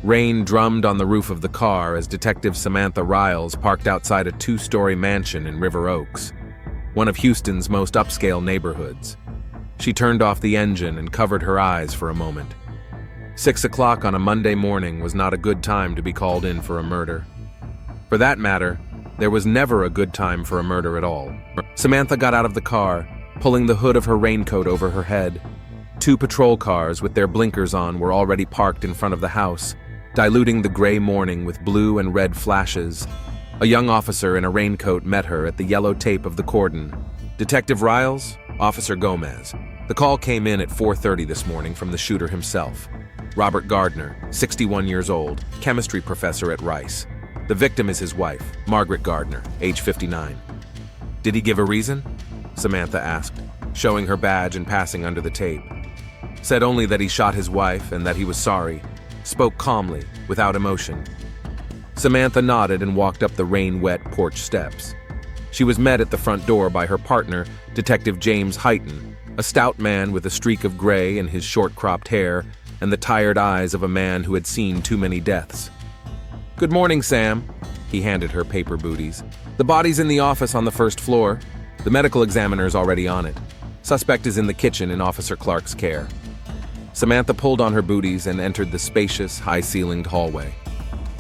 Rain drummed on the roof of the car as Detective Samantha Riles parked outside a 2-story mansion in River Oaks, one of Houston's most upscale neighborhoods. She turned off the engine and covered her eyes for a moment. 6 o'clock on a Monday morning was not a good time to be called in for a murder. For that matter, there was never a good time for a murder at all. Samantha got out of the car, pulling the hood of her raincoat over her head. 2 patrol cars with their blinkers on were already parked in front of the house, diluting the gray morning with blue and red flashes. A young officer in a raincoat met her at the yellow tape of the cordon. "Detective Riles, Officer Gomez. The call came in at 4:30 this morning from the shooter himself. Robert Gardner, 61 years old, chemistry professor at Rice. The victim is his wife, Margaret Gardner, age 59. "Did he give a reason?" Samantha asked, showing her badge and passing under the tape. "Said only that he shot his wife and that he was sorry. Spoke calmly, without emotion." Samantha nodded and walked up the rain-wet porch steps. She was met at the front door by her partner, Detective James Hyten, a stout man with a streak of gray in his short-cropped hair and the tired eyes of a man who had seen too many deaths. "Good morning, Sam." He handed her paper booties. "The body's in the office on the first floor. The medical examiner's already on it. Suspect is in the kitchen in Officer Clark's care." Samantha pulled on her booties and entered the spacious, high-ceilinged hallway.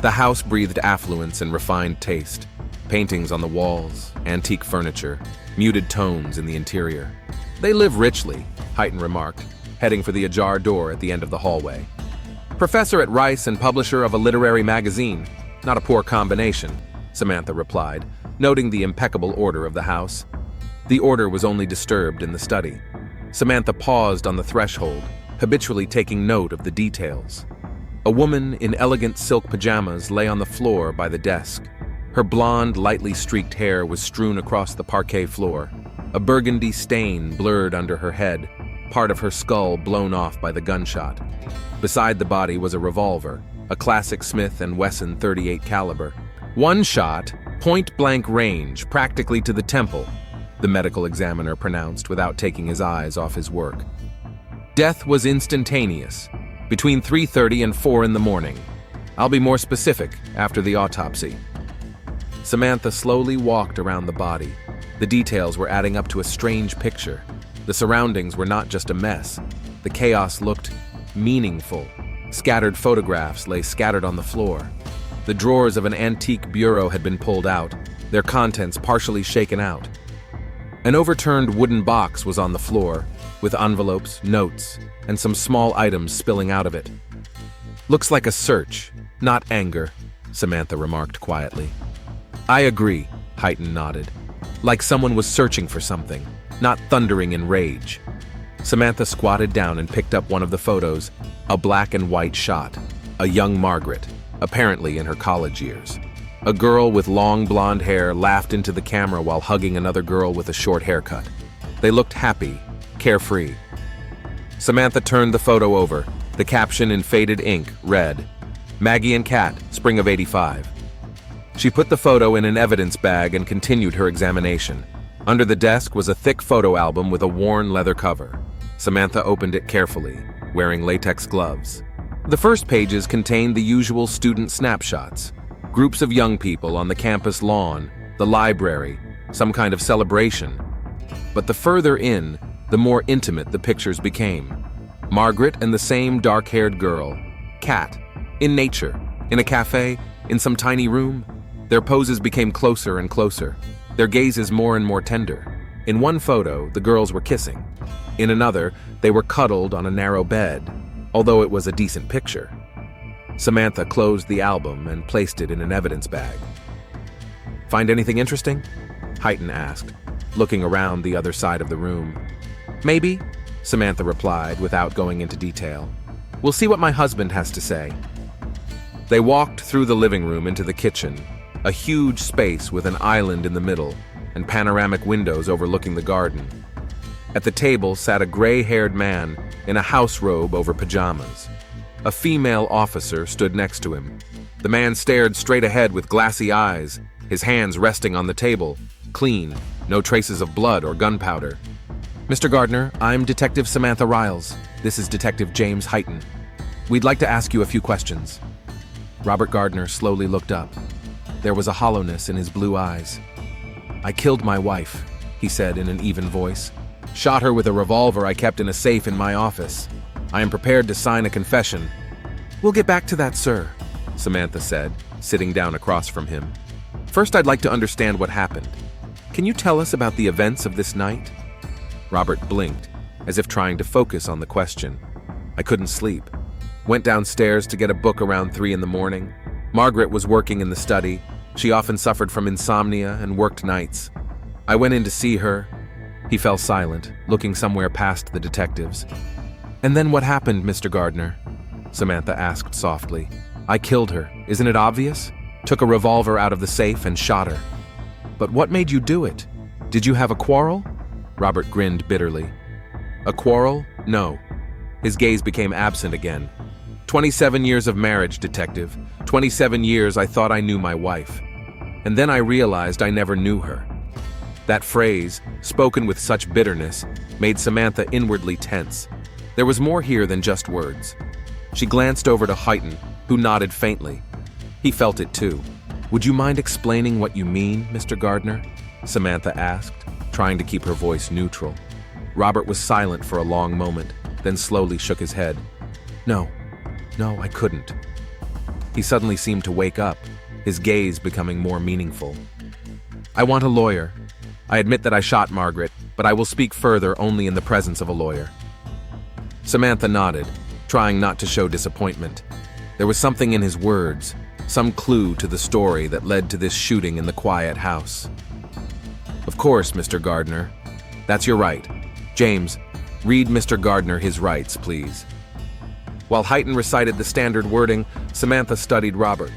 The house breathed affluence and refined taste. Paintings on the walls, antique furniture, muted tones in the interior. "They live richly," Hyten remarked, heading for the ajar door at the end of the hallway. "Professor at Rice and publisher of a literary magazine. Not a poor combination," Samantha replied, noting the impeccable order of the house. The order was only disturbed in the study. Samantha paused on the threshold, habitually taking note of the details. A woman in elegant silk pajamas lay on the floor by the desk. Her blonde, lightly streaked hair was strewn across the parquet floor. A burgundy stain blurred under her head, part of her skull blown off by the gunshot. Beside the body was a revolver, a classic Smith & Wesson .38 caliber. "One shot, point-blank range, practically to the temple," the medical examiner pronounced without taking his eyes off his work. "Death was instantaneous, between 3:30 and 4 in the morning. I'll be more specific after the autopsy." Samantha slowly walked around the body. The details were adding up to a strange picture. The surroundings were not just a mess. The chaos looked meaningful. Scattered photographs lay scattered on the floor. The drawers of an antique bureau had been pulled out, their contents partially shaken out. An overturned wooden box was on the floor, with envelopes, notes, and some small items spilling out of it. "Looks like a search, not anger," Samantha remarked quietly. "I agree," Hyten nodded. "Like someone was searching for something, not thundering in rage." Samantha squatted down and picked up one of the photos, a black and white shot, a young Margaret, apparently in her college years. A girl with long blonde hair laughed into the camera while hugging another girl with a short haircut. They looked happy, carefree. Samantha turned the photo over. The caption in faded ink read, "Maggie and Kat, spring of '85. She put the photo in an evidence bag and continued her examination. Under the desk was a thick photo album with a worn leather cover. Samantha opened it carefully, wearing latex gloves. The first pages contained the usual student snapshots, groups of young people on the campus lawn, the library, some kind of celebration. But the further in, the more intimate the pictures became. Margaret and the same dark-haired girl, Kat, in nature, in a cafe, in some tiny room. Their poses became closer and closer, their gazes more and more tender. In one photo, the girls were kissing. In another, they were cuddled on a narrow bed, although it was a decent picture. Samantha closed the album and placed it in an evidence bag. "Find anything interesting?" Hyten asked, looking around the other side of the room. "Maybe," Samantha replied without going into detail. "We'll see what my husband has to say." They walked through the living room into the kitchen, a huge space with an island in the middle and panoramic windows overlooking the garden. At the table sat a gray-haired man in a house robe over pajamas. A female officer stood next to him. The man stared straight ahead with glassy eyes, his hands resting on the table, clean, no traces of blood or gunpowder. "Mr. Gardner, I'm Detective Samantha Riles. This is Detective James Hyten. We'd like to ask you a few questions." Robert Gardner slowly looked up. There was a hollowness in his blue eyes. "I killed my wife," he said in an even voice. "Shot her with a revolver I kept in a safe in my office. I am prepared to sign a confession." "We'll get back to that, sir," Samantha said, sitting down across from him. "First, I'd like to understand what happened. Can you tell us about the events of this night?" Robert blinked, as if trying to focus on the question. "I couldn't sleep. Went downstairs to get a book around 3 in the morning. Margaret was working in the study. She often suffered from insomnia and worked nights. I went in to see her." He fell silent, looking somewhere past the detectives. "And then what happened, Mr. Gardner?" Samantha asked softly. "I killed her. Isn't it obvious? Took a revolver out of the safe and shot her." "But what made you do it? Did you have a quarrel?" Robert grinned bitterly. "A quarrel? No." His gaze became absent again. 27 years of marriage, detective. 27 years I thought I knew my wife. And then I realized I never knew her. That phrase, spoken with such bitterness, made Samantha inwardly tense. There was more here than just words. She glanced over to Heighton, who nodded faintly. He felt it too. "Would you mind explaining what you mean, Mr. Gardner?" Samantha asked, trying to keep her voice neutral. Robert was silent for a long moment, then slowly shook his head. No, I couldn't." He suddenly seemed to wake up, his gaze becoming more meaningful. "I want a lawyer. I admit that I shot Margaret, but I will speak further only in the presence of a lawyer." Samantha nodded, trying not to show disappointment. There was something in his words, some clue to the story that led to this shooting in the quiet house. "Of course, Mr. Gardner. That's your right. James, read Mr. Gardner his rights, please." While Heighton recited the standard wording, Samantha studied Robert.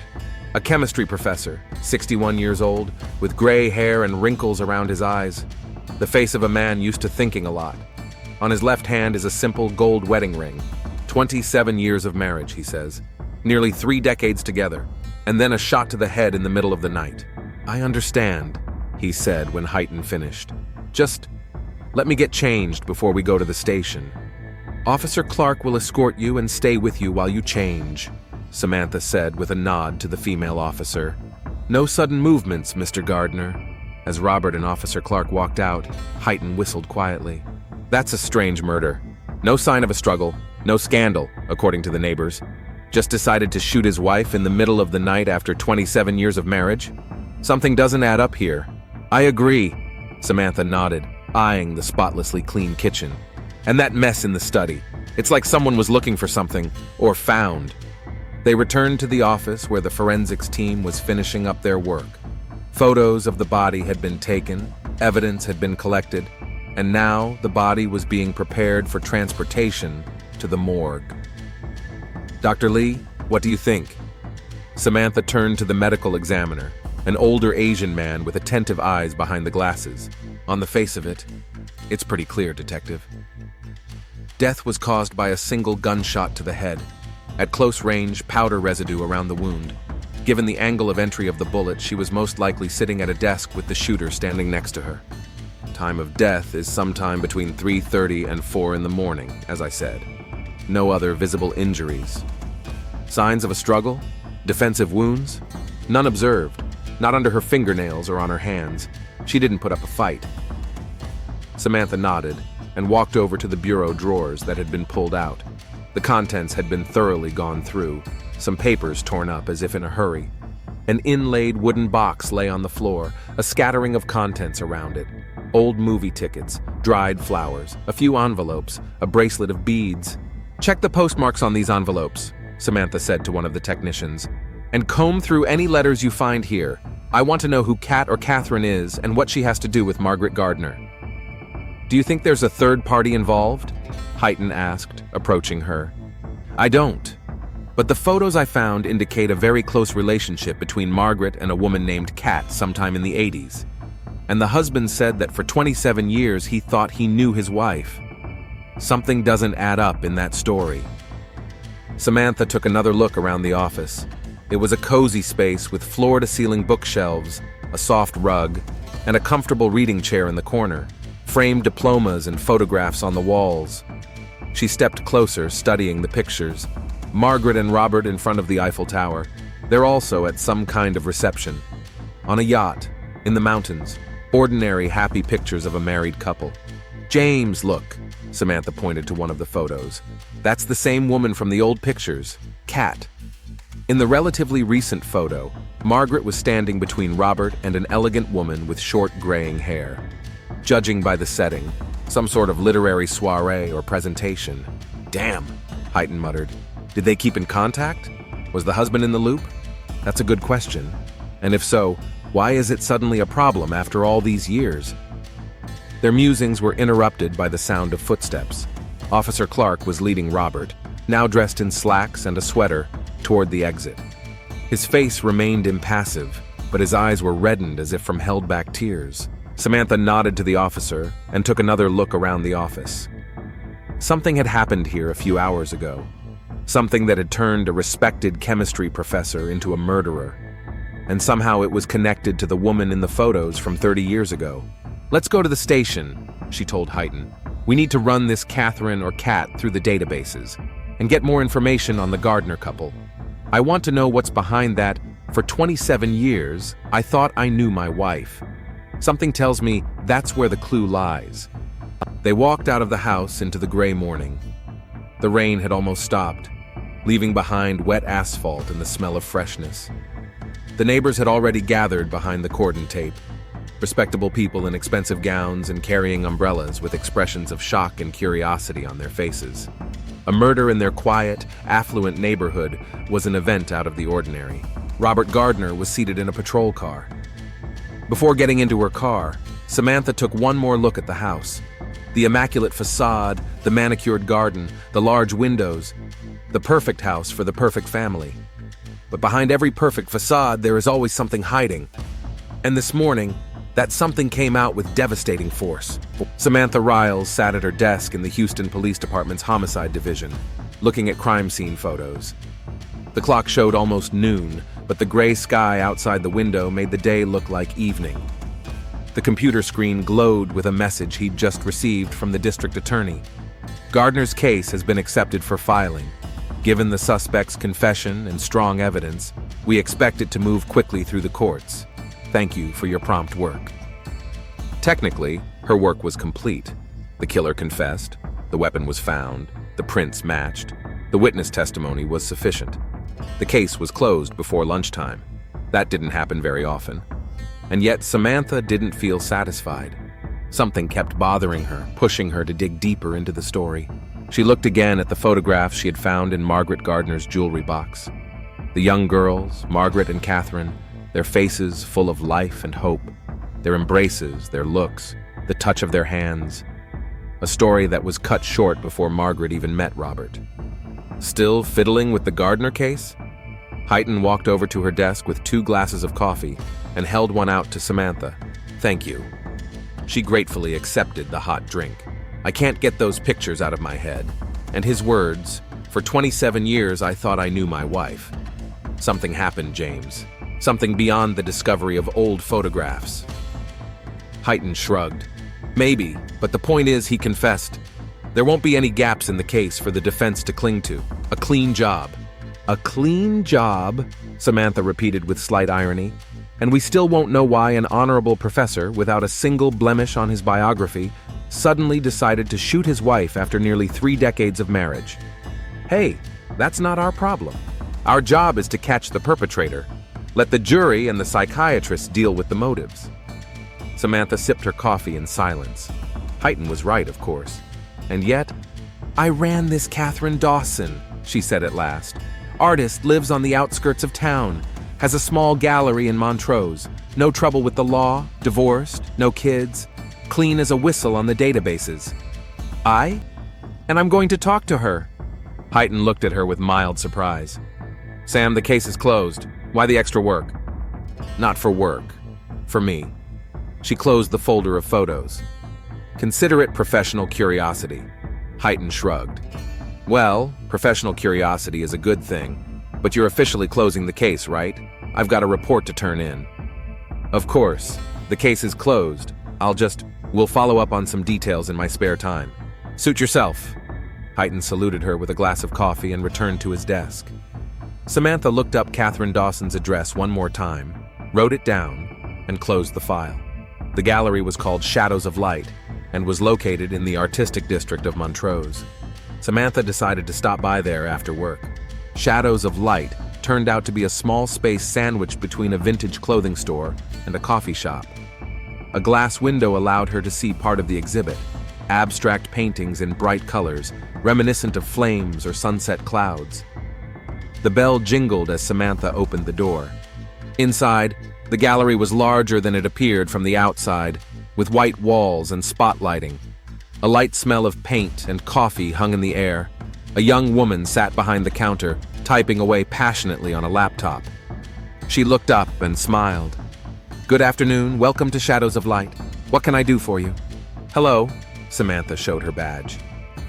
A chemistry professor, 61 years old, with gray hair and wrinkles around his eyes. The face of a man used to thinking a lot. On his left hand is a simple gold wedding ring. 27 years of marriage, he says. Nearly 3 decades together. And then a shot to the head in the middle of the night. "I understand," he said when Heighton finished. "Just let me get changed before we go to the station." "Officer Clark will escort you and stay with you while you change," Samantha said with a nod to the female officer. "No sudden movements, Mr. Gardner." As Robert and Officer Clark walked out, Heighton whistled quietly. "That's a strange murder. No sign of a struggle, no scandal, according to the neighbors. Just decided to shoot his wife in the middle of the night after 27 years of marriage? Something doesn't add up here." "I agree," Samantha nodded, eyeing the spotlessly clean kitchen. "And that mess in the study. It's like someone was looking for something, or found." They returned to the office where the forensics team was finishing up their work. Photos of the body had been taken, evidence had been collected, and now the body was being prepared for transportation to the morgue. "Dr. Lee, what do you think?" Samantha turned to the medical examiner, an older Asian man with attentive eyes behind the glasses. "On the face of it, it's pretty clear, Detective. Death was caused by a single gunshot to the head. At close range, powder residue around the wound. Given the angle of entry of the bullet, she was most likely sitting at a desk with the shooter standing next to her. Time of death is sometime between 3:30 and 4 in the morning, as I said. No other visible injuries. Signs of a struggle? Defensive wounds? None observed. Not under her fingernails or on her hands. She didn't put up a fight." Samantha nodded and walked over to the bureau drawers that had been pulled out. The contents had been thoroughly gone through, some papers torn up as if in a hurry. An inlaid wooden box lay on the floor, a scattering of contents around it. Old movie tickets, dried flowers, a few envelopes, a bracelet of beads. "Check the postmarks on these envelopes," Samantha said to one of the technicians, "and comb through any letters you find here. I want to know who Kat or Katherine is and what she has to do with Margaret Gardner." "Do you think there's a third party involved?" Heighton asked, approaching her. "I don't. But the photos I found indicate a very close relationship between Margaret and a woman named Kat sometime in the 80s. And the husband said that for 27 years he thought he knew his wife. Something doesn't add up in that story." Samantha took another look around the office. It was a cozy space with floor-to-ceiling bookshelves, a soft rug, and a comfortable reading chair in the corner, framed diplomas and photographs on the walls. She stepped closer, studying the pictures. Margaret and Robert in front of the Eiffel Tower, They're also at some kind of reception. On a yacht, in the mountains, ordinary, happy pictures of a married couple. James, look, Samantha pointed to one of the photos. That's the same woman from the old pictures, Kat. In the relatively recent photo, Margaret was standing between Robert and an elegant woman with short graying hair. Judging by the setting, some sort of literary soiree or presentation. Damn, Heighton muttered. Did they keep in contact? Was the husband in the loop? That's a good question. And if so, why is it suddenly a problem after all these years? Their musings were interrupted by the sound of footsteps. Officer Clark was leading Robert, now dressed in slacks and a sweater, toward the exit. His face remained impassive, but his eyes were reddened as if from held-back tears. Samantha nodded to the officer and took another look around the office. Something had happened here a few hours ago. Something that had turned a respected chemistry professor into a murderer. And somehow it was connected to the woman in the photos from 30 years ago. Let's go to the station, she told Heighton. We need to run this Katherine or Kat through the databases and get more information on the Gardner couple. I want to know what's behind that. For 27 years, I thought I knew my wife. Something tells me that's where the clue lies. They walked out of the house into the gray morning. The rain had almost stopped, leaving behind wet asphalt and the smell of freshness. The neighbors had already gathered behind the cordon tape, respectable people in expensive gowns and carrying umbrellas with expressions of shock and curiosity on their faces. A murder in their quiet, affluent neighborhood was an event out of the ordinary. Robert Gardner was seated in a patrol car. Before getting into her car, Samantha took one more look at the house. The immaculate facade, the manicured garden, the large windows, the perfect house for the perfect family. But behind every perfect facade, there is always something hiding. And this morning, that something came out with devastating force. Samantha Riles sat at her desk in the Houston Police Department's Homicide Division, looking at crime scene photos. The clock showed almost noon, but the gray sky outside the window made the day look like evening. The computer screen glowed with a message he'd just received from the district attorney. Gardner's case has been accepted for filing. Given the suspect's confession and strong evidence, we expect it to move quickly through the courts. Thank you for your prompt work. Technically, her work was complete. The killer confessed, the weapon was found, the prints matched, the witness testimony was sufficient. The case was closed before lunchtime. That didn't happen very often. And yet Samantha didn't feel satisfied. Something kept bothering her, pushing her to dig deeper into the story. She looked again at the photographs she had found in Margaret Gardner's jewelry box. The young girls, Margaret and Katherine, their faces full of life and hope, their embraces, their looks, the touch of their hands. A story that was cut short before Margaret even met Robert. Still fiddling with the Gardner case? Heighton walked over to her desk with 2 glasses of coffee and held one out to Samantha. Thank you. She gratefully accepted the hot drink. I can't get those pictures out of my head. And his words, for 27 years I thought I knew my wife. Something happened, James. Something beyond the discovery of old photographs. Heighton shrugged. Maybe, but the point is he confessed. There won't be any gaps in the case for the defense to cling to. A clean job. A clean job, Samantha repeated with slight irony. And we still won't know why an honorable professor, without a single blemish on his biography, suddenly decided to shoot his wife after nearly 3 decades of marriage. Hey, that's not our problem. Our job is to catch the perpetrator. Let the jury and the psychiatrists deal with the motives. Samantha sipped her coffee in silence. Heighton was right, of course. And yet, I ran this Katherine Dawson, she said at last. Artist, lives on the outskirts of town, has a small gallery in Montrose, no trouble with the law, divorced, no kids, clean as a whistle on the databases. I? And I'm going to talk to her. Heighton looked at her with mild surprise. Sam, the case is closed. Why the extra work? Not for work. For me. She closed the folder of photos. Consider it professional curiosity. Heighton shrugged. Well, professional curiosity is a good thing, but you're officially closing the case, right? I've got a report to turn in. Of course. The case is closed. We'll follow up on some details in my spare time. Suit yourself. Heighton saluted her with a glass of coffee and returned to his desk. Samantha looked up Katherine Dawson's address one more time, wrote it down, and closed the file. The gallery was called Shadows of Light and was located in the artistic district of Montrose. Samantha decided to stop by there after work. Shadows of Light turned out to be a small space sandwiched between a vintage clothing store and a coffee shop. A glass window allowed her to see part of the exhibit, abstract paintings in bright colors, reminiscent of flames or sunset clouds. The bell jingled as Samantha opened the door. Inside, the gallery was larger than it appeared from the outside, with white walls and spotlighting. A light smell of paint and coffee hung in the air. A young woman sat behind the counter, typing away passionately on a laptop. She looked up and smiled. "Good afternoon, welcome to Shadows of Light. What can I do for you?" "Hello," Samantha showed her badge.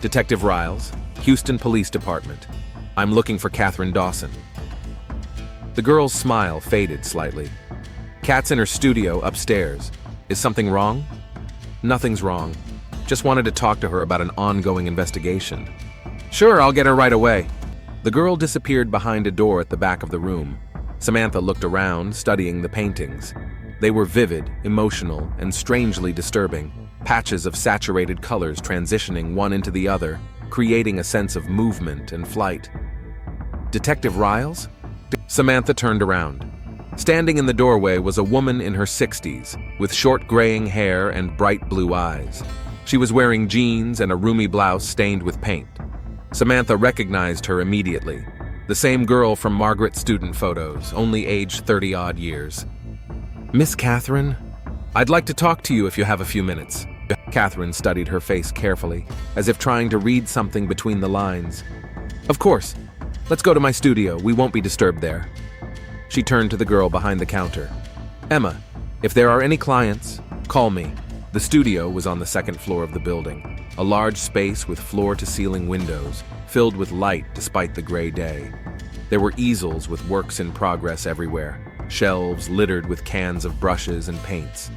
"Detective Riles, Houston Police Department. I'm looking for Katherine Dawson." The girl's smile faded slightly. "Kat's in her studio upstairs. Is something wrong?" "Nothing's wrong. Just wanted to talk to her about an ongoing investigation." "Sure, I'll get her right away." The girl disappeared behind a door at the back of the room. Samantha looked around, studying the paintings. They were vivid, emotional, and strangely disturbing, patches of saturated colors transitioning one into the other, creating a sense of movement and flight. "Detective Riles?" Samantha turned around. Standing in the doorway was a woman in her 60s, with short graying hair and bright blue eyes. She was wearing jeans and a roomy blouse stained with paint. Samantha recognized her immediately. The same girl from Margaret's student photos, only aged 30-odd years. "Miss Katherine, I'd like to talk to you if you have a few minutes." Katherine studied her face carefully, as if trying to read something between the lines. "Of course. Let's go to my studio. We won't be disturbed there." She turned to the girl behind the counter. "Emma, if there are any clients, call me." The studio was on the second floor of the building, a large space with floor-to-ceiling windows, filled with light despite the gray day. There were easels with works in progress everywhere, shelves littered with cans of brushes and paints.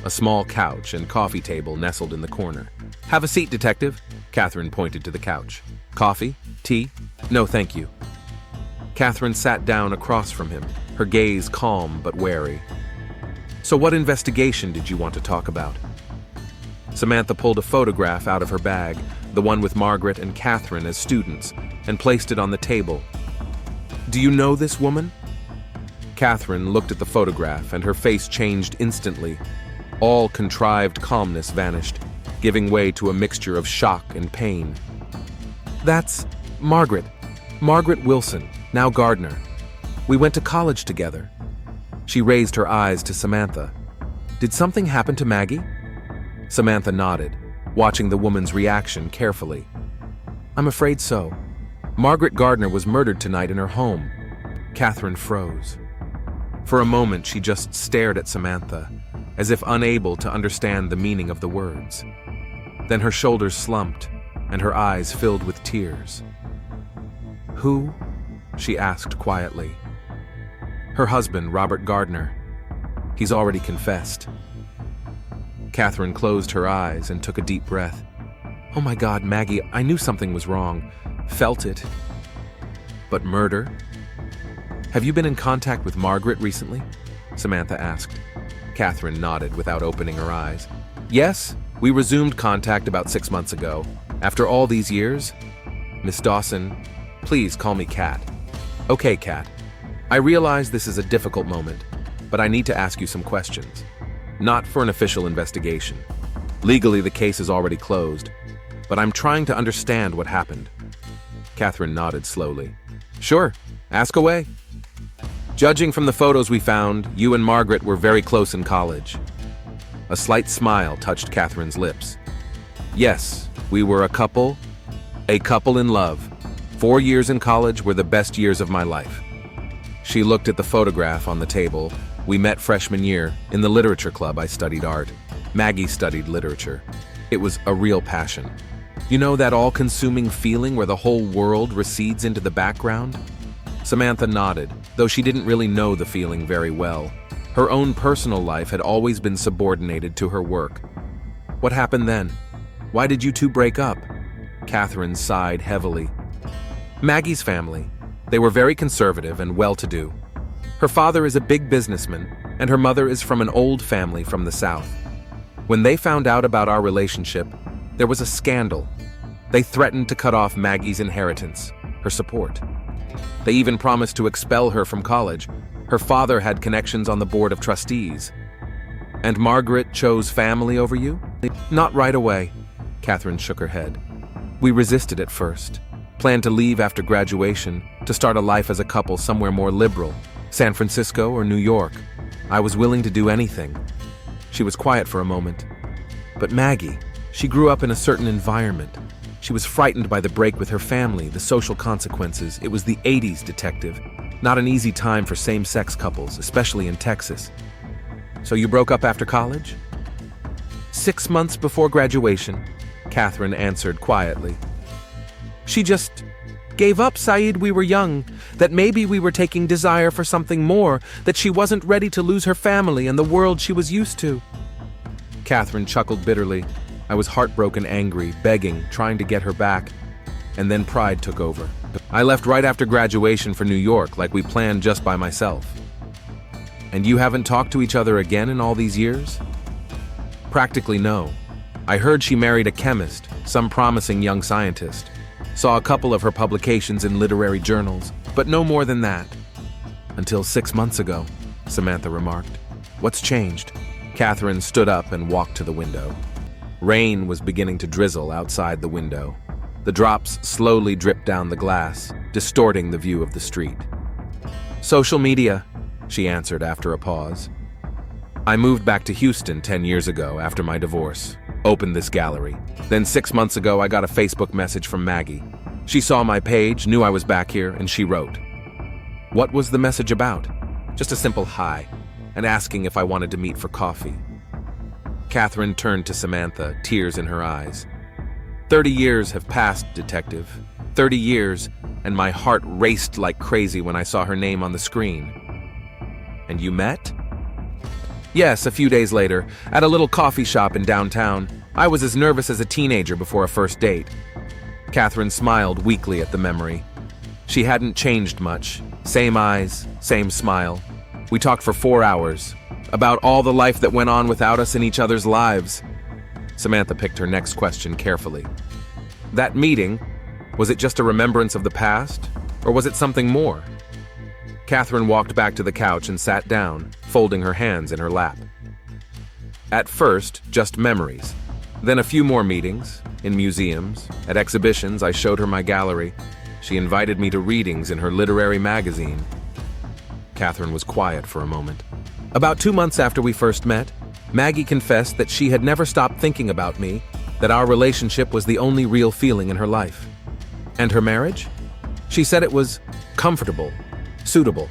A small couch and coffee table nestled in the corner. "Have a seat, detective." Katherine pointed to the couch. "Coffee? Tea? No, thank you." Katherine sat down across from him, her gaze calm but wary. "So what investigation did you want to talk about?" Samantha pulled a photograph out of her bag, the one with Margaret and Katherine as students, and placed it on the table. "Do you know this woman?" Katherine looked at the photograph and her face changed instantly. All contrived calmness vanished, giving way to a mixture of shock and pain. "That's Margaret. Margaret Wilson, now Gardner. We went to college together." She raised her eyes to Samantha. "Did something happen to Maggie?" Samantha nodded, watching the woman's reaction carefully. "I'm afraid so. Margaret Gardner was murdered tonight in her home." Katherine froze. For a moment, she just stared at Samantha, as if unable to understand the meaning of the words. Then her shoulders slumped, and her eyes filled with tears. "Who?" she asked quietly. "Her husband, Robert Gardner. He's already confessed." Katherine closed her eyes and took a deep breath. "Oh my God, Maggie, I knew something was wrong. Felt it. But murder? Have you been in contact with Margaret recently?" Samantha asked. Katherine nodded without opening her eyes. "Yes, we resumed contact about 6 months ago. After all these years? Miss Dawson, please call me Kat." "Okay, Kat. I realize this is a difficult moment, but I need to ask you some questions. Not for an official investigation. Legally, the case is already closed, but I'm trying to understand what happened." Katherine nodded slowly. "Sure, ask away." "Judging from the photos we found, you and Margaret were very close in college." A slight smile touched Katherine's lips. "Yes, we were a couple in love. 4 years in college were the best years of my life." She looked at the photograph on the table. "We met freshman year. In the literature club, I studied art. Maggie studied literature. It was a real passion. You know that all-consuming feeling where the whole world recedes into the background?" Samantha nodded, though she didn't really know the feeling very well. Her own personal life had always been subordinated to her work. "What happened then? Why did you two break up?" Katherine sighed heavily. "Maggie's family. They were very conservative and well-to-do. Her father is a big businessman, and her mother is from an old family from the South. When they found out about our relationship, there was a scandal. They threatened to cut off Maggie's inheritance, her support. They even promised to expel her from college. Her father had connections on the board of trustees. And Margaret chose family over you? Not right away. Katherine shook her head. We resisted at first. Planned to leave after graduation, to start a life as a couple somewhere more liberal, San Francisco or New York. I was willing to do anything. She was quiet for a moment. But Maggie, she grew up in a certain environment. She was frightened by the break with her family, the social consequences. It was the 80s, detective. Not an easy time for same-sex couples, especially in Texas. So you broke up after college? 6 months before graduation, Katherine answered quietly. She just gave up, Saeed. We were young, that maybe we were taking desire for something more, that she wasn't ready to lose her family and the world she was used to. Katherine chuckled bitterly. I was heartbroken, angry, begging, trying to get her back, and then pride took over. I left right after graduation for New York, like we planned, just by myself. And you haven't talked to each other again in all these years? Practically no. I heard she married a chemist, some promising young scientist. Saw a couple of her publications in literary journals, but no more than that. Until 6 months ago, Samantha remarked. What's changed? Katherine stood up and walked to the window. Rain was beginning to drizzle outside the window. The drops slowly dripped down the glass, distorting the view of the street. Social media, she answered after a pause. I moved back to Houston 10 years ago after my divorce. Opened this gallery. Then 6 months ago, I got a Facebook message from Maggie. She saw my page, knew I was back here, and she wrote. What was the message about? Just a simple hi, and asking if I wanted to meet for coffee. Katherine turned to Samantha, tears in her eyes. 30 years have passed, detective. 30 years, and my heart raced like crazy when I saw her name on the screen. And you met? Yes, a few days later, at a little coffee shop in downtown. I was as nervous as a teenager before a first date. Katherine smiled weakly at the memory. She hadn't changed much. Same eyes, same smile. We talked for 4 hours, about all the life that went on without us in each other's lives. Samantha picked her next question carefully. That meeting, was it just a remembrance of the past, or was it something more? Katherine walked back to the couch and sat down, folding her hands in her lap. At first, just memories. Then a few more meetings, in museums, at exhibitions. I showed her my gallery. She invited me to readings in her literary magazine. Katherine was quiet for a moment. About 2 months after we first met, Maggie confessed that she had never stopped thinking about me, that our relationship was the only real feeling in her life. And her marriage? She said it was comfortable, suitable.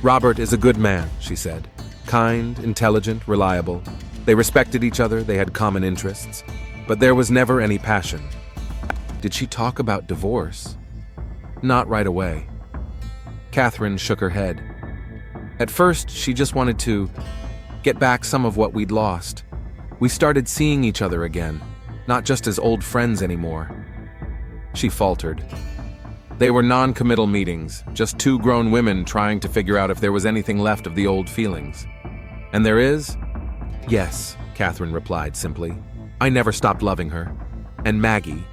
Robert is a good man, she said. Kind, intelligent, reliable. They respected each other, they had common interests. But there was never any passion. Did she talk about divorce? Not right away. Katherine shook her head. At first, she just wanted to get back some of what we'd lost. We started seeing each other again, not just as old friends anymore. She faltered. They were non-committal meetings, just two grown women trying to figure out if there was anything left of the old feelings. And there is? Yes, Katherine replied simply. I never stopped loving her. And Maggie,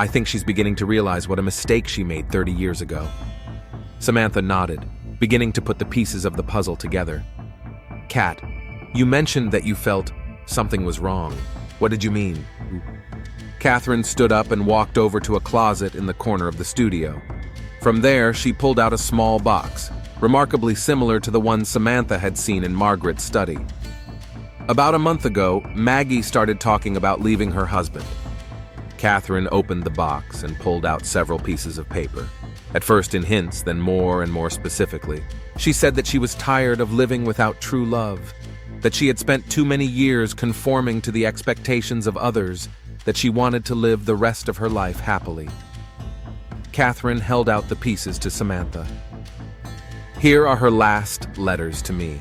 I think she's beginning to realize what a mistake she made 30 years ago. Samantha nodded, beginning to put the pieces of the puzzle together. Kat, you mentioned that you felt something was wrong. What did you mean? Katherine stood up and walked over to a closet in the corner of the studio. From there, she pulled out a small box, remarkably similar to the one Samantha had seen in Margaret's study. About a month ago, Maggie started talking about leaving her husband. Katherine opened the box and pulled out several pieces of paper. At first in hints, then more and more specifically. She said that she was tired of living without true love, that she had spent too many years conforming to the expectations of others, that she wanted to live the rest of her life happily. Katherine held out the pieces to Samantha. Here are her last letters to me.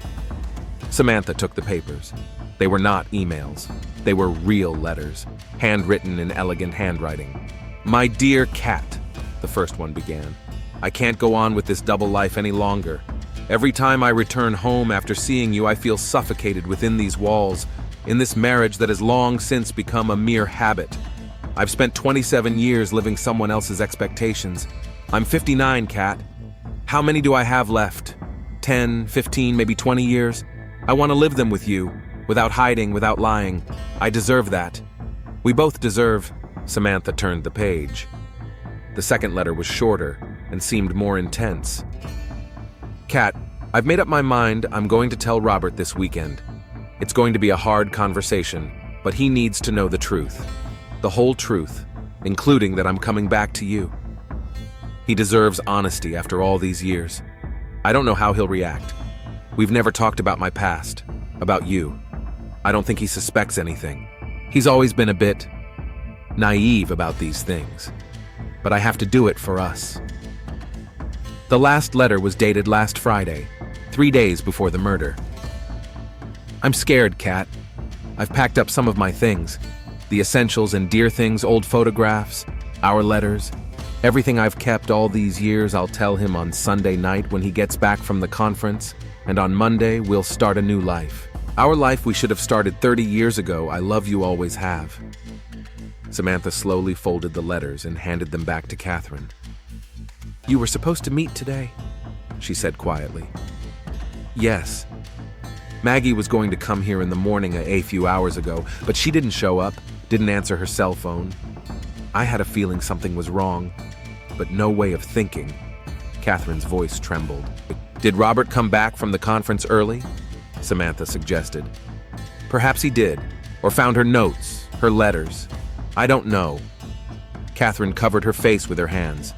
Samantha took the papers. They were not emails. They were real letters, handwritten in elegant handwriting. My dear Kat, the first one began. I can't go on with this double life any longer. Every time I return home after seeing you, I feel suffocated within these walls, in this marriage that has long since become a mere habit. I've spent 27 years living someone else's expectations. I'm 59, Kat. How many do I have left? 10, 15, maybe 20 years? I want to live them with you, without hiding, without lying. I deserve that. We both deserve. Samantha turned the page. The second letter was shorter and seemed more intense. Kat, I've made up my mind I'm going to tell Robert this weekend. It's going to be a hard conversation, but he needs to know the truth. The whole truth, including that I'm coming back to you. He deserves honesty after all these years. I don't know how he'll react. We've never talked about my past, about you. I don't think he suspects anything. He's always been a bit naive about these things. But I have to do it for us. The last letter was dated last Friday, 3 days before the murder. I'm scared, Kat. I've packed up some of my things. The essentials and dear things, old photographs, our letters. Everything I've kept all these years I'll tell him on Sunday night when he gets back from the conference, and on Monday we'll start a new life. Our life we should have started 30 years ago. I love you, always have. Samantha slowly folded the letters and handed them back to Katherine. You were supposed to meet today, she said quietly. Yes. Maggie was going to come here in the morning a few hours ago, but she didn't show up, didn't answer her cell phone. I had a feeling something was wrong, but no way of thinking. Katherine's voice trembled. Did Robert come back from the conference early? Samantha suggested. Perhaps he did, or found her notes, her letters. I don't know. Katherine covered her face with her hands.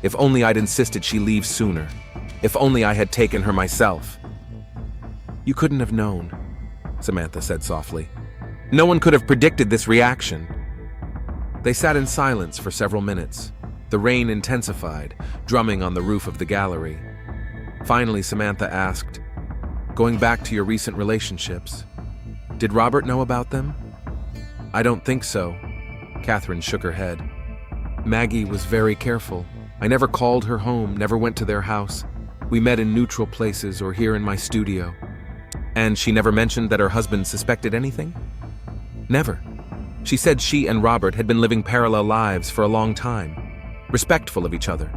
If only I'd insisted she leave sooner. If only I had taken her myself. You couldn't have known, Samantha said softly. No one could have predicted this reaction. They sat in silence for several minutes. The rain intensified, drumming on the roof of the gallery. Finally, Samantha asked, going back to your recent relationships, did Robert know about them? I don't think so. Katherine shook her head. Maggie was very careful. I never called her home, never went to their house. We met in neutral places or here in my studio. And she never mentioned that her husband suspected anything? Never. She said she and Robert had been living parallel lives for a long time, respectful of each other,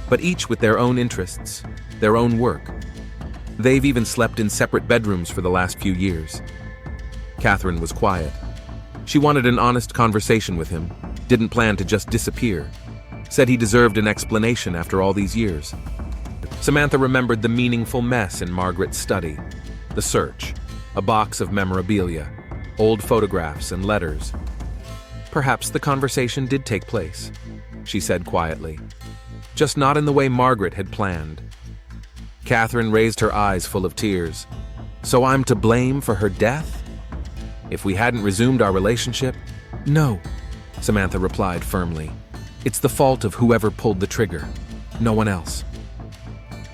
but each with their own interests, their own work. They've even slept in separate bedrooms for the last few years. Katherine was quiet. She wanted an honest conversation with him, didn't plan to just disappear, said he deserved an explanation after all these years. Samantha remembered the meaningful mess in Margaret's study, the search, a box of memorabilia, old photographs and letters. Perhaps the conversation did take place, she said quietly, just not in the way Margaret had planned. Katherine raised her eyes full of tears. So I'm to blame for her death? If we hadn't resumed our relationship? No, Samantha replied firmly. It's the fault of whoever pulled the trigger, no one else.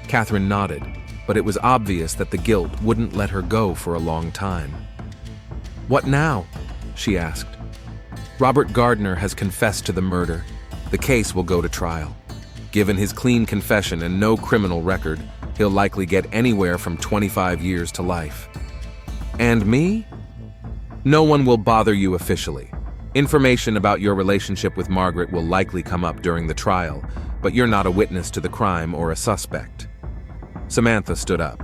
Katherine nodded, but it was obvious that the guilt wouldn't let her go for a long time. What now? She asked. Robert Gardner has confessed to the murder. The case will go to trial. Given his clean confession and no criminal record, he'll likely get anywhere from 25 years to life. And me? No one will bother you officially. Information about your relationship with Margaret will likely come up during the trial, but you're not a witness to the crime or a suspect. Samantha stood up.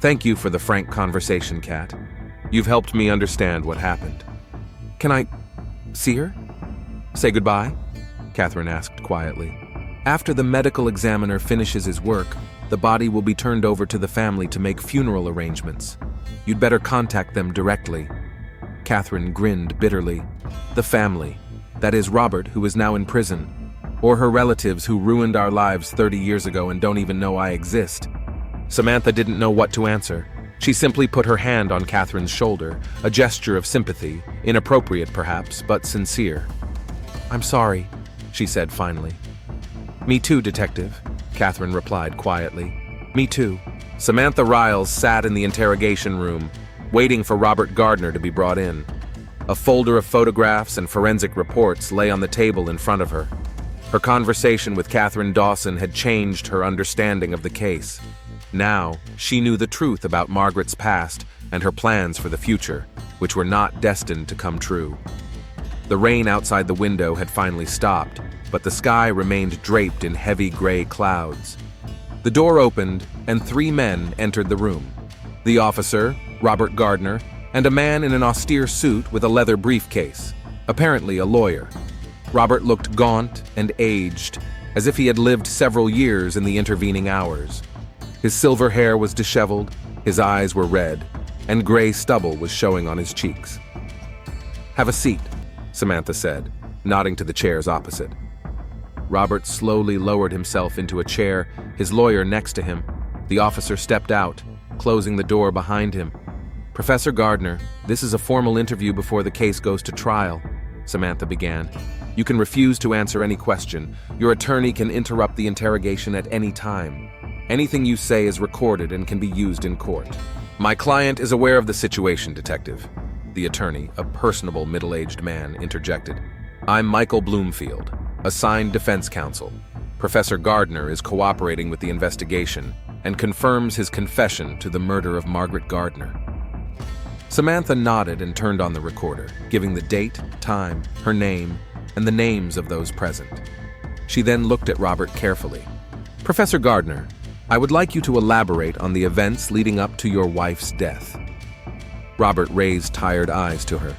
Thank you for the frank conversation, Kat. You've helped me understand what happened. Can I see her? Say goodbye? Katherine asked quietly. After the medical examiner finishes his work, the body will be turned over to the family to make funeral arrangements. You'd better contact them directly. Katherine grinned bitterly. The family, that is Robert, who is now in prison, or her relatives who ruined our lives 30 years ago and don't even know I exist. Samantha didn't know what to answer. She simply put her hand on Katherine's shoulder, a gesture of sympathy, inappropriate perhaps, but sincere. I'm sorry, she said finally. Me too, Detective, Katherine replied quietly. Me too. Samantha Riles sat in the interrogation room, waiting for Robert Gardner to be brought in. A folder of photographs and forensic reports lay on the table in front of her. Her conversation with Katherine Dawson had changed her understanding of the case. Now, she knew the truth about Margaret's past and her plans for the future, which were not destined to come true. The rain outside the window had finally stopped, but the sky remained draped in heavy gray clouds. The door opened, and 3 men entered the room. The officer, Robert Gardner, and a man in an austere suit with a leather briefcase, apparently a lawyer. Robert looked gaunt and aged, as if he had lived several years in the intervening hours. His silver hair was disheveled, his eyes were red, and gray stubble was showing on his cheeks. "Have a seat," Samantha said, nodding to the chairs opposite. Robert slowly lowered himself into a chair, his lawyer next to him. The officer stepped out, closing the door behind him. "Professor Gardner, this is a formal interview before the case goes to trial," Samantha began. "You can refuse to answer any question. Your attorney can interrupt the interrogation at any time. Anything you say is recorded and can be used in court." "My client is aware of the situation, Detective," the attorney, a personable middle-aged man, interjected. "I'm Michael Bloomfield, assigned defense counsel. Professor Gardner is cooperating with the investigation and confirms his confession to the murder of Margaret Gardner." Samantha nodded and turned on the recorder, giving the date, time, her name, and the names of those present. She then looked at Robert carefully. "Professor Gardner, I would like you to elaborate on the events leading up to your wife's death." Robert raised tired eyes to her.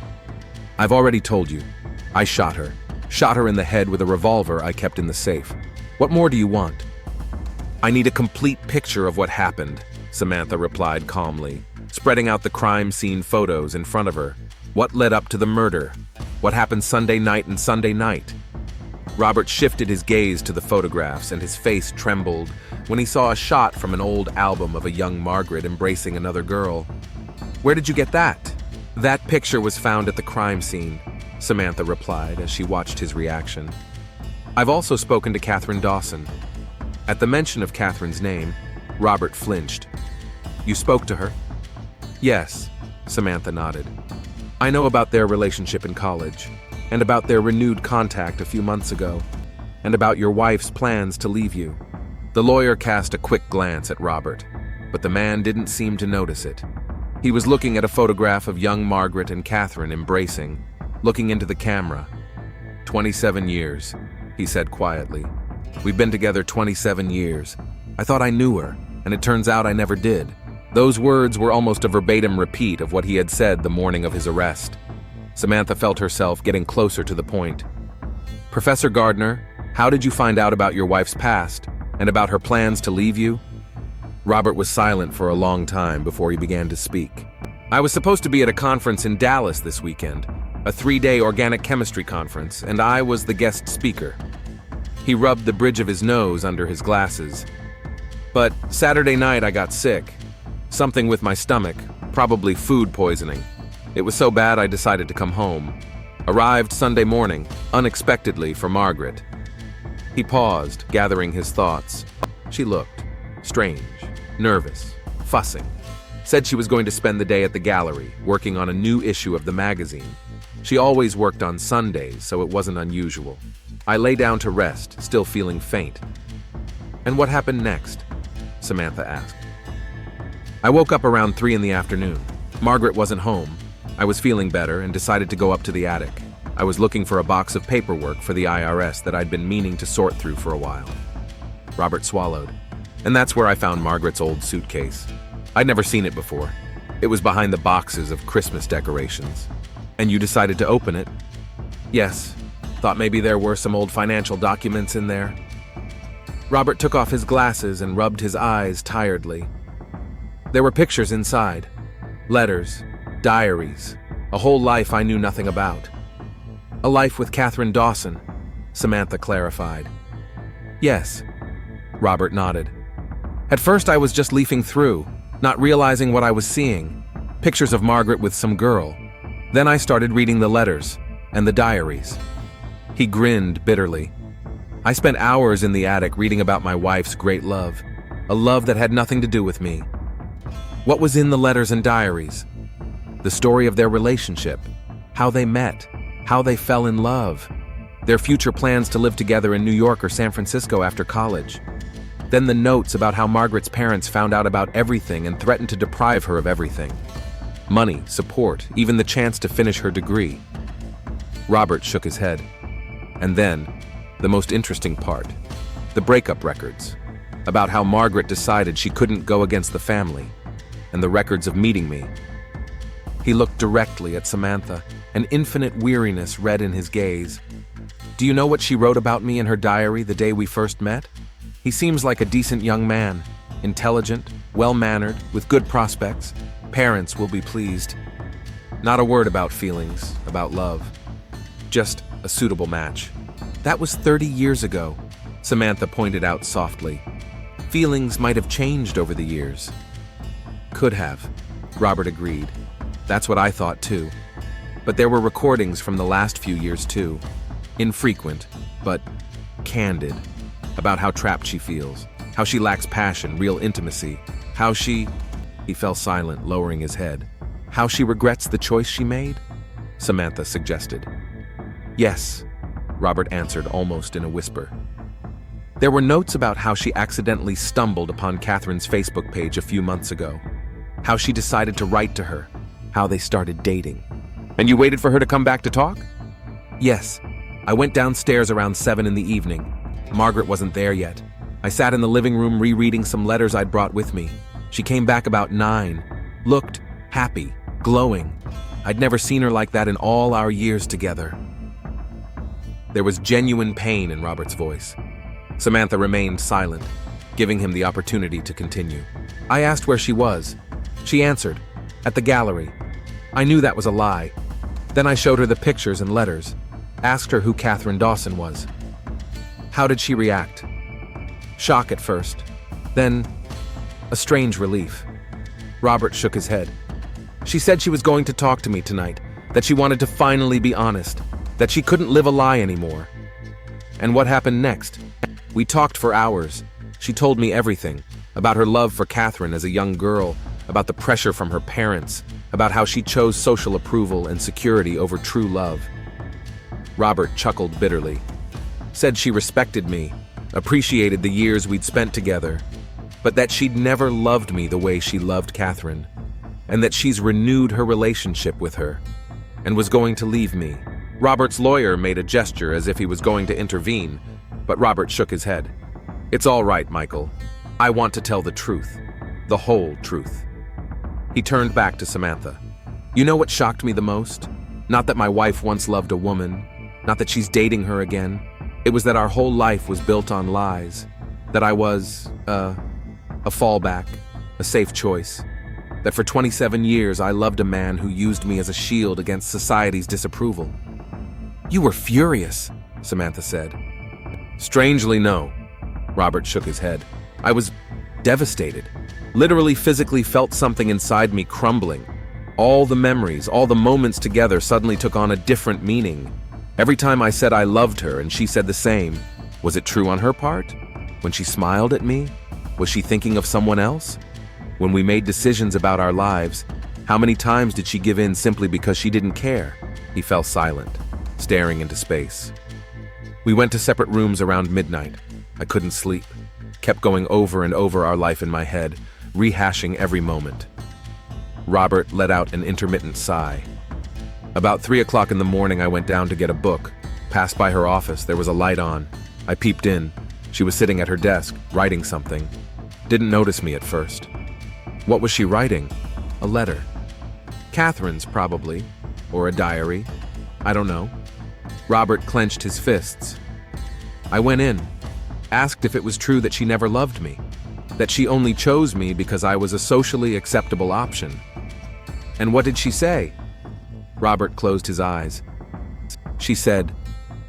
"I've already told you. I shot her in the head with a revolver I kept in the safe. What more do you want?" "I need a complete picture of what happened," Samantha replied calmly, spreading out the crime scene photos in front of her. "What led up to the murder? What happened Sunday night and Sunday night?" Robert shifted his gaze to the photographs, and his face trembled when he saw a shot from an old album of a young Margaret embracing another girl. "Where did you get that?" "That picture was found at the crime scene," Samantha replied as she watched his reaction. "I've also spoken to Katherine Dawson." At the mention of Katherine's name, Robert flinched. "You spoke to her?" "Yes," Samantha nodded. "I know about their relationship in college, and about their renewed contact a few months ago, and about your wife's plans to leave you." The lawyer cast a quick glance at Robert, but the man didn't seem to notice it. He was looking at a photograph of young Margaret and Katherine embracing, looking into the camera. 27 years, he said quietly. "We've been together 27 years. I thought I knew her, and it turns out I never did." Those words were almost a verbatim repeat of what he had said the morning of his arrest. Samantha felt herself getting closer to the point. "Professor Gardner, how did you find out about your wife's past, and about her plans to leave you?" Robert was silent for a long time before he began to speak. "I was supposed to be at a conference in Dallas this weekend, a 3-day organic chemistry conference, and I was the guest speaker." He rubbed the bridge of his nose under his glasses. "But Saturday night I got sick. Something with my stomach, probably food poisoning. It was so bad I decided to come home. Arrived Sunday morning, unexpectedly for Margaret." He paused, gathering his thoughts. She looked strange, nervous, fussing. Said she was going to spend the day at the gallery, working on a new issue of the magazine. She always worked on Sundays, so it wasn't unusual. I lay down to rest, still feeling faint. "And what happened next?" Samantha asked. "I woke up around 3 in the afternoon. Margaret wasn't home. I was feeling better and decided to go up to the attic. I was looking for a box of paperwork for the IRS that I'd been meaning to sort through for a while." Robert swallowed. "And that's where I found Margaret's old suitcase. I'd never seen it before. It was behind the boxes of Christmas decorations." "And you decided to open it?" "Yes. Thought maybe there were some old financial documents in there." Robert took off his glasses and rubbed his eyes tiredly. "There were pictures inside. Letters, diaries, a whole life I knew nothing about." "A life with Katherine Dawson," Samantha clarified. "Yes," Robert nodded. "At first I was just leafing through, not realizing what I was seeing. Pictures of Margaret with some girl. Then I started reading the letters and the diaries." He grinned bitterly. "I spent hours in the attic reading about my wife's great love, a love that had nothing to do with me." "What was in the letters and diaries?" "The story of their relationship, how they met, how they fell in love." their future plans to live together in New York or San Francisco after college. Then the notes about how Margaret's parents found out about everything and threatened to deprive her of everything. Money, support, even the chance to finish her degree. Robert shook his head. And then, the most interesting part, the breakup records, about how Margaret decided she couldn't go against the family, and the records of meeting me. He looked directly at Samantha, an infinite weariness read in his gaze. Do you know what she wrote about me in her diary the day we first met? He seems like a decent young man, intelligent, well-mannered, with good prospects. Parents will be pleased. Not a word about feelings, about love. Just a suitable match. That was 30 years ago, Samantha pointed out softly. Feelings might have changed over the years. Could have, Robert agreed. That's what I thought too. But there were recordings from the last few years too. Infrequent, but candid. About how trapped she feels, how she lacks passion, real intimacy, how she... He fell silent, lowering his head. How she regrets the choice she made? Samantha suggested. Yes, Robert answered almost in a whisper. There were notes about how she accidentally stumbled upon Katherine's Facebook page a few months ago. How she decided to write to her. How they started dating. And you waited for her to come back to talk? Yes. I went downstairs around 7 in the evening. Margaret wasn't there yet. I sat in the living room rereading some letters I'd brought with me. She came back about 9. Looked happy, glowing. I'd never seen her like that in all our years together. There was genuine pain in Robert's voice. Samantha remained silent, giving him the opportunity to continue. I asked where she was. She answered, at the gallery. I knew that was a lie. Then I showed her the pictures and letters, asked her who Katherine Dawson was. How did she react? Shock at first, then a strange relief. Robert shook his head. She said she was going to talk to me tonight, that she wanted to finally be honest, that she couldn't live a lie anymore. And what happened next? We talked for hours. She told me everything, about her love for Katherine as a young girl, about the pressure from her parents, about how she chose social approval and security over true love. Robert chuckled bitterly. Said she respected me, appreciated the years we'd spent together, but that she'd never loved me the way she loved Katherine, and that she's renewed her relationship with her, and was going to leave me. Robert's lawyer made a gesture as if he was going to intervene, but Robert shook his head. It's all right, Michael. I want to tell the truth, the whole truth. He turned back to Samantha. You know what shocked me the most? Not that my wife once loved a woman, not that she's dating her again. It was that our whole life was built on lies, that I was, a fallback, a safe choice, that for 27 years I loved a man who used me as a shield against society's disapproval. You were furious, Samantha said. Strangely, no. Robert shook his head. I was devastated, literally physically felt something inside me crumbling. All the memories, all the moments together suddenly took on a different meaning. Every time I said I loved her and she said the same, was it true on her part? When she smiled at me, was she thinking of someone else? When we made decisions about our lives, how many times did she give in simply because she didn't care? He fell silent, staring into space. We went to separate rooms around midnight. I couldn't sleep, kept going over and over our life in my head, rehashing every moment. Robert let out an intermittent sigh. About 3 o'clock in the morning, I went down to get a book. Passed by her office, there was a light on. I peeped in. She was sitting at her desk, writing something. Didn't notice me at first. What was she writing? A letter. Katherine's, probably. Or a diary. I don't know. Robert clenched his fists. I went in, asked if it was true that she never loved me, that she only chose me because I was a socially acceptable option. And what did she say? Robert closed his eyes. She said,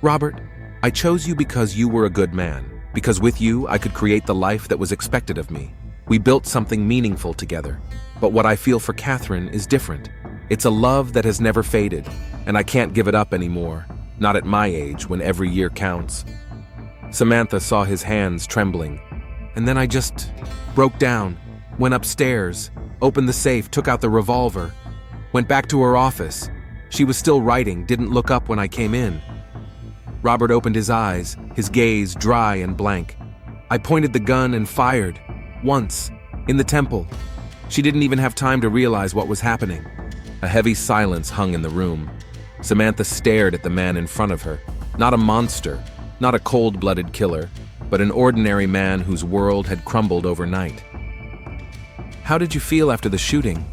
Robert, I chose you because you were a good man, because with you I could create the life that was expected of me. We built something meaningful together. But what I feel for Katherine is different. It's a love that has never faded, and I can't give it up anymore, not at my age when every year counts. Samantha saw his hands trembling, and then I just broke down, went upstairs, opened the safe, took out the revolver, went back to her office. She was still writing, didn't look up when I came in. Robert opened his eyes, his gaze dry and blank. I pointed the gun and fired. Once. In the temple. She didn't even have time to realize what was happening. A heavy silence hung in the room. Samantha stared at the man in front of her. Not a monster, not a cold-blooded killer, but an ordinary man whose world had crumbled overnight. "How did you feel after the shooting?"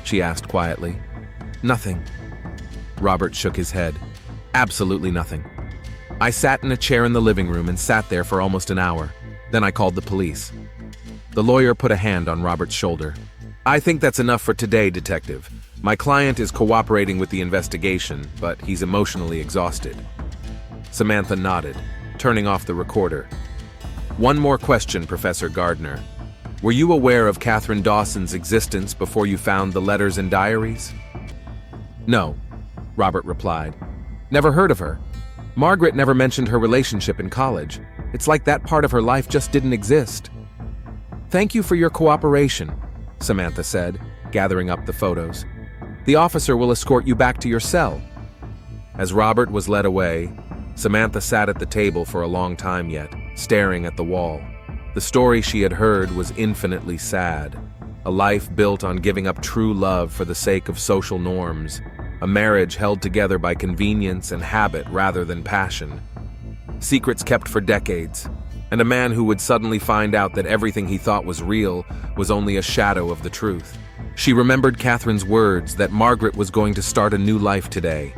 she asked quietly. "Nothing." Robert shook his head. "Absolutely nothing. I sat in a chair in the living room and sat there for almost an hour. Then I called the police." The lawyer put a hand on Robert's shoulder. "I think that's enough for today, Detective. My client is cooperating with the investigation, but he's emotionally exhausted." Samantha nodded, turning off the recorder. "One more question, Professor Gardner. Were you aware of Katherine Dawson's existence before you found the letters and diaries?" "No," Robert replied. "Never heard of her. Margaret never mentioned her relationship in college. It's like that part of her life just didn't exist." "Thank you for your cooperation," Samantha said, gathering up the photos. "The officer will escort you back to your cell." As Robert was led away, Samantha sat at the table for a long time yet, staring at the wall. The story she had heard was infinitely sad. A life built on giving up true love for the sake of social norms. A marriage held together by convenience and habit rather than passion. Secrets kept for decades, and a man who would suddenly find out that everything he thought was real was only a shadow of the truth. She remembered Katherine's words that Margaret was going to start a new life today,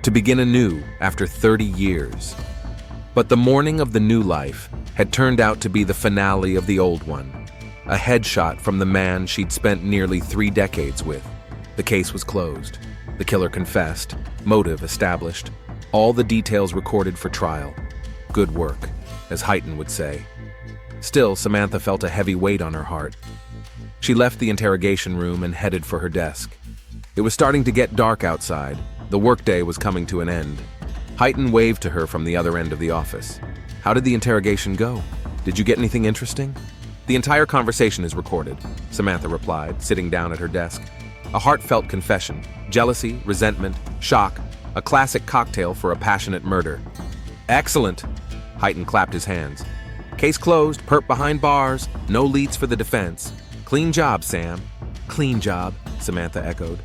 to begin anew after 30 years. But the morning of the new life had turned out to be the finale of the old one, a headshot from the man she'd spent nearly 3 decades with. The case was closed. The killer confessed, motive established, all the details recorded for trial. Good work, as Heighton would say. Still, Samantha felt a heavy weight on her heart. She left the interrogation room and headed for her desk. It was starting to get dark outside. The workday was coming to an end. Heighton waved to her from the other end of the office. "How did the interrogation go? Did you get anything interesting?" "The entire conversation is recorded," Samantha replied, sitting down at her desk. A heartfelt confession, jealousy, resentment, shock, a classic cocktail for a passionate murder. "Excellent!" Heighton clapped his hands. "Case closed, perp behind bars, no leads for the defense. Clean job, Sam." "Clean job," Samantha echoed.